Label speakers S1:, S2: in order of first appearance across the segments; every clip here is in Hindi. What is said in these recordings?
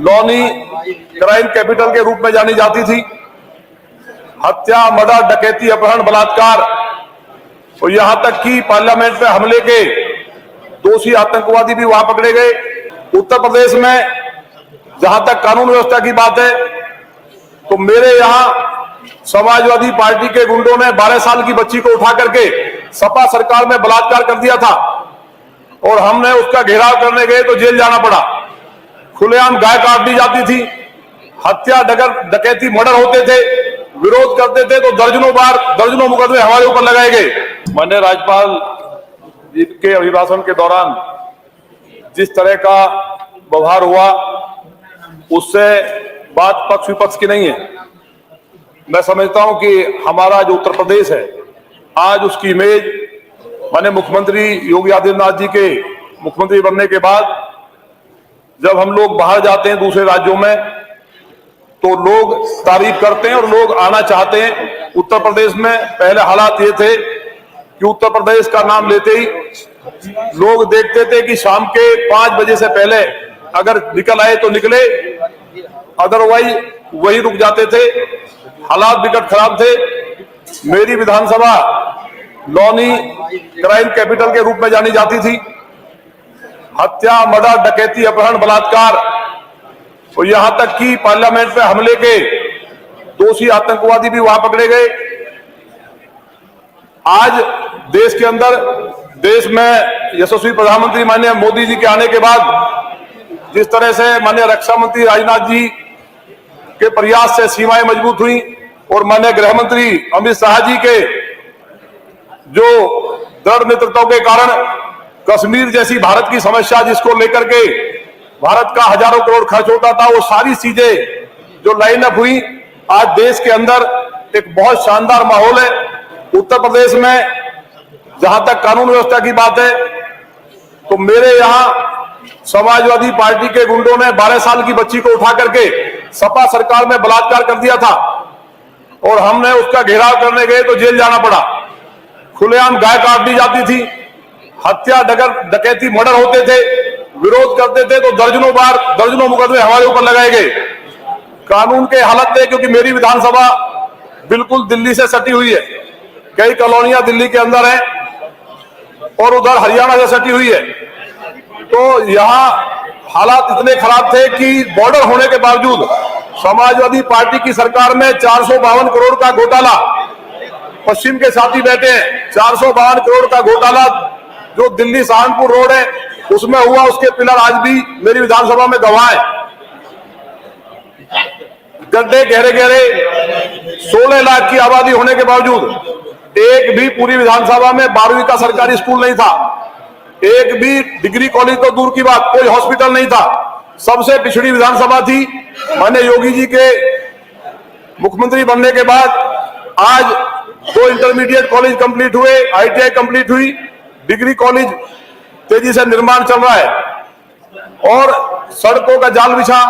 S1: लौनी क्राइम कैपिटल के रूप में जानी जाती थी। हत्या, मर्डर, डकैती, अपहरण, बलात्कार और यहां तक कि पार्लियामेंट में हमले के दोषी आतंकवादी भी वहां पकड़े गए। उत्तर प्रदेश में जहां तक कानून व्यवस्था की बात है तो मेरे यहां समाजवादी पार्टी के गुंडों ने 12 साल की बच्ची को उठा करके सपा सरकार में बलात्कार कर दिया था और हमने उसका घेराव करने गए तो जेल जाना पड़ा। खुलेआम गाय काट दी जाती थी, हत्या, डकैती, मर्डर होते थे, विरोध करते थे तो दर्जनों बार दर्जनों मुकदमे हमारे ऊपर लगाए गए। माननीय राज्यपाल जी के अभिभाषण के दौरान जिस तरह का व्यवहार हुआ उससे बात पक्ष विपक्ष की नहीं है। मैं समझता हूं कि हमारा जो उत्तर प्रदेश है आज उसकी इमेज माननीय मुख्यमंत्री योगी आदित्यनाथ जी के मुख्यमंत्री बनने के बाद जब हम लोग बाहर जाते हैं दूसरे राज्यों में तो लोग तारीफ करते हैं और लोग आना चाहते हैं। उत्तर प्रदेश में पहले हालात ये थे कि उत्तर प्रदेश का नाम लेते ही लोग देखते थे कि शाम के 5 बजे से पहले अगर निकल आए तो निकले, अदरवाइज वही रुक जाते थे। हालात विकट खराब थे। मेरी विधानसभा लौनी क्राइम कैपिटल के रूप में जानी जाती थी। हत्या, मर्डर, डकैती, अपहरण, बलात्कार और यहां तक कि पार्लियामेंट में हमले के दोषी आतंकवादी भी वहां पकड़े गए। आज देश के अंदर, देश में यशस्वी प्रधानमंत्री माननीय मोदी जी के आने के बाद जिस तरह से माननीय रक्षा मंत्री राजनाथ जी के प्रयास से सीमाएं मजबूत हुई और माननीय गृह मंत्री अमित शाह जी के जो दृढ़ नेतृत्व के कारण कश्मीर जैसी भारत की समस्या जिसको लेकर के भारत का हजारों करोड़ खर्च होता था वो सारी चीजें जो लाइन अप हुई, आज देश के अंदर एक बहुत शानदार माहौल है। उत्तर प्रदेश में जहां तक कानून व्यवस्था की बात है तो मेरे यहां समाजवादी पार्टी के गुंडों ने 12 साल की बच्ची को उठा करके सपा सरकार में बलात्कार कर दिया था और हमने उसका घेराव करने गए तो जेल जाना पड़ा। खुलेआम गाय काट दी जाती थी, हत्या, डकैती, मर्डर होते थे, विरोध करते थे तो दर्जनों बार दर्जनों मुकदमे हमारे ऊपर लगाए गए। कानून के हालत थे क्योंकि मेरी विधानसभा बिल्कुल दिल्ली से सटी हुई है, कई कॉलोनियां दिल्ली के अंदर हैं और उधर हरियाणा से सटी हुई है। तो यहां हालात इतने खराब थे कि बॉर्डर होने के बावजूद समाजवादी पार्टी की सरकार में 452 करोड़ का घोटाला, पश्चिम के साथी बैठे हैं, 452 करोड़ का घोटाला जो दिल्ली सहारनपुर रोड है उसमें हुआ, उसके पिलर आज भी मेरी विधानसभा में गवाह है। गड्ढे गहरे गहरे, 16 लाख की आबादी होने के बावजूद एक भी पूरी विधानसभा में 12वीं का सरकारी स्कूल नहीं था, एक भी डिग्री कॉलेज तो दूर की बात, कोई हॉस्पिटल नहीं था। सबसे पिछड़ी विधानसभा थी। माननीय योगी जी के मुख्यमंत्री बनने के बाद आज 2 इंटरमीडिएट कॉलेज कंप्लीट हुए, ITI कंप्लीट हुई, डिग्री कॉलेज तेजी से निर्माण चल रहा है और सड़कों का जाल बिछा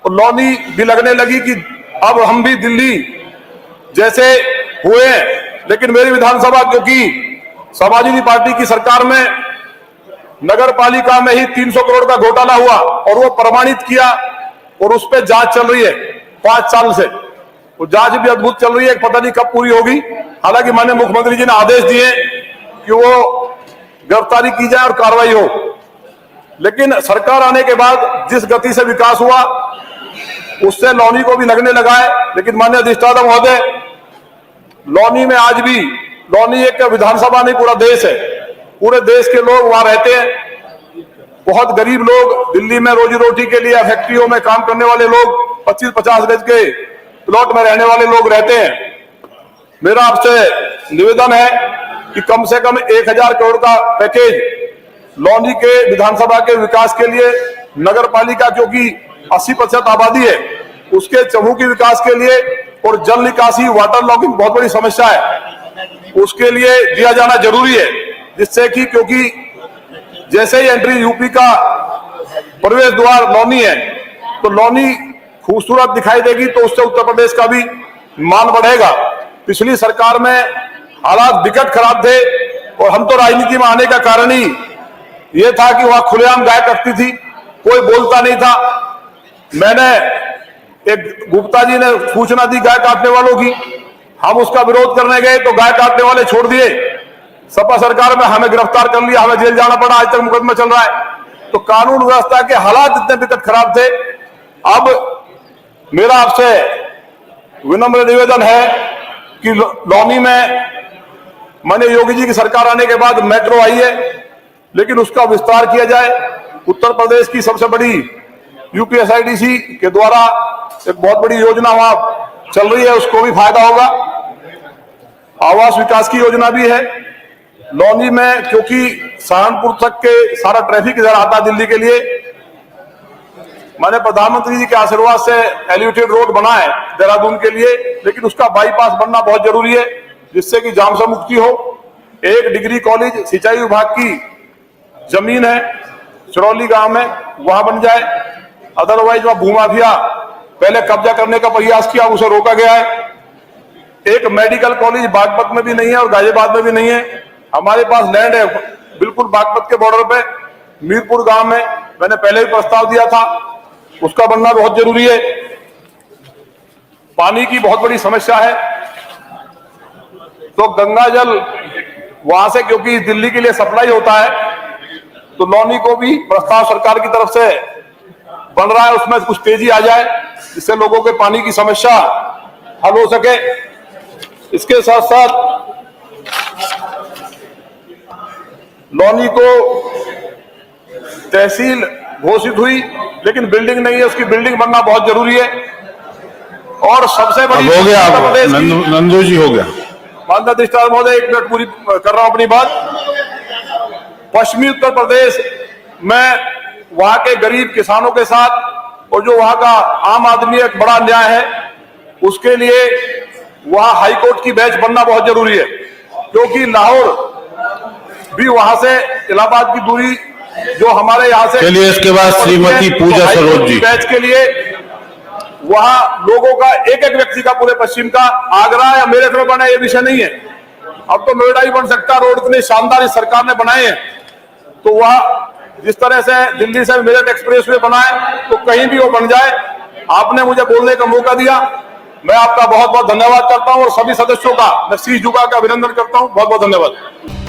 S1: और लौनी भी लगने लगी कि अब हम भी दिल्ली जैसे हुए हैं। लेकिन मेरी विधानसभा क्योंकि समाजवादी पार्टी की सरकार में नगर पालिका में ही 300 करोड़ का घोटाला हुआ और वो प्रमाणित किया और उस पर जांच चल रही है 5 साल से। वो जांच भी अद्भुत चल रही है, पता नहीं कब पूरी होगी। हालांकि माननीय मुख्यमंत्री जी ने आदेश दिए कि वो गिरफ्तारी की जाए और कार्रवाई हो। लेकिन सरकार आने के बाद जिस गति से विकास हुआ उससे लौनी को भी लगने लगा है। लेकिन माननीय अधिष्ठाता महोदय, लौनी में आज भी, लौनी एक विधानसभा नहीं पूरा देश है, पूरे देश के लोग वहां रहते हैं। बहुत गरीब लोग दिल्ली में रोजी रोटी के लिए फैक्ट्रियों में काम करने वाले लोग, 25-50 गज के प्लॉट में रहने वाले लोग रहते हैं। मेरा आपसे निवेदन है कि कम से कम 1000 करोड़ का पैकेज लौनी के विधानसभा के विकास के लिए, नगर पालिका क्योंकि 80% आबादी है उसके चहुमुखी विकास के लिए और जल निकासी, वाटर लॉगिंग बहुत बड़ी समस्या है, उसके लिए दिया जाना जरूरी है। जिससे कि क्योंकि जैसे ही एंट्री यूपी का प्रवेश द्वार लौनी है तो लौनी खूबसूरत दिखाई देगी तो उससे उत्तर प्रदेश का भी मान बढ़ेगा। पिछली सरकार में हालात विकट खराब थे और हम तो राजनीति में आने का कारण ही यह था कि वहां खुलेआम गाय कटती थी, कोई बोलता नहीं था। मैंने एक गुप्ता जी ने सूचना दी गाय काटने वालों की, हम उसका विरोध करने गए तो गाय काटने वाले छोड़ दिए। सपा सरकार में हमें गिरफ्तार कर लिया, हमें जेल जाना पड़ा, आज तक मुकदमा चल रहा है। तो कानून व्यवस्था के हालात इतने बेहद खराब थे। अब मेरा आपसे विनम्र निवेदन है कि लौनी में माननीय योगी जी की सरकार आने के बाद मेट्रो आई है, लेकिन उसका विस्तार किया जाए। उत्तर प्रदेश की सबसे बड़ी यूपीएसआईडीसी के द्वारा एक बहुत बड़ी योजना वहां चल रही है, उसको भी फायदा होगा। आवास विकास की योजना भी है लौनी में, क्योंकि सहारनपुर तक के सारा ट्रैफिक इधर आता है दिल्ली के लिए। मैंने प्रधानमंत्री जी के आशीर्वाद से एलिवेटेड रोड बना है देहरादून के लिए, लेकिन उसका बाईपास बनना बहुत जरूरी है, जिससे कि जाम से मुक्ति हो। एक डिग्री कॉलेज सिंचाई विभाग की जमीन है चरौली गांव में, वहां बन जाए। अदरवाइज वहां भूमाफिया पहले कब्जा करने का प्रयास किया, उसे रोका गया है। एक मेडिकल कॉलेज बागपत में भी नहीं है और गाजियाबाद में भी नहीं है। हमारे पास लैंड है बिल्कुल बागपत के बॉर्डर पे, मीरपुर गांव में, मैंने पहले ही प्रस्ताव दिया था, उसका बनना बहुत जरूरी है। पानी की बहुत बड़ी समस्या है, तो गंगा जल वहां से क्योंकि दिल्ली के लिए सप्लाई होता है, तो लौनी को भी प्रस्ताव सरकार की तरफ से बन रहा है, उसमें कुछ तेजी आ जाए जिससे लोगों के पानी की समस्या हल हो सके। इसके साथ साथ लौनी को तहसील घोषित हुई, लेकिन बिल्डिंग नहीं है, उसकी बिल्डिंग बनना बहुत जरूरी है। और सबसे बड़ी
S2: हो गया, नंदू जी हो गया।
S1: माननीय महोदय, एक मिनट पूरी कर रहा हूं अपनी बात। पश्चिमी उत्तर प्रदेश में वहां के गरीब किसानों के साथ और जो वहां का आम आदमी एक बड़ा अन्याय है, उसके लिए वहां हाईकोर्ट की बेंच बनना बहुत जरूरी है, क्योंकि लाहौर भी वहां से इलाहाबाद की दूरी जो हमारे यहाँ से।
S2: चलिए, इसके बाद श्रीमती पूजा सरोज जी।
S1: बेंच के लिए वहां लोगों का एक एक व्यक्ति का, पूरे पश्चिम का, आगरा या मेरठ में बना, ये विषय नहीं है। अब तो नोएडा ही बन सकता है, रोड इतनी शानदार इस सरकार ने बनाए हैं। तो वह जिस तरह से दिल्ली से मेरठ एक्सप्रेस वे बना है, तो कहीं भी वो बन जाए। आपने मुझे बोलने का मौका दिया, मैं आपका बहुत बहुत धन्यवाद करता हूं और सभी सदस्यों का मैं शीश झुका के अभिनंदन करता हूं। बहुत बहुत धन्यवाद।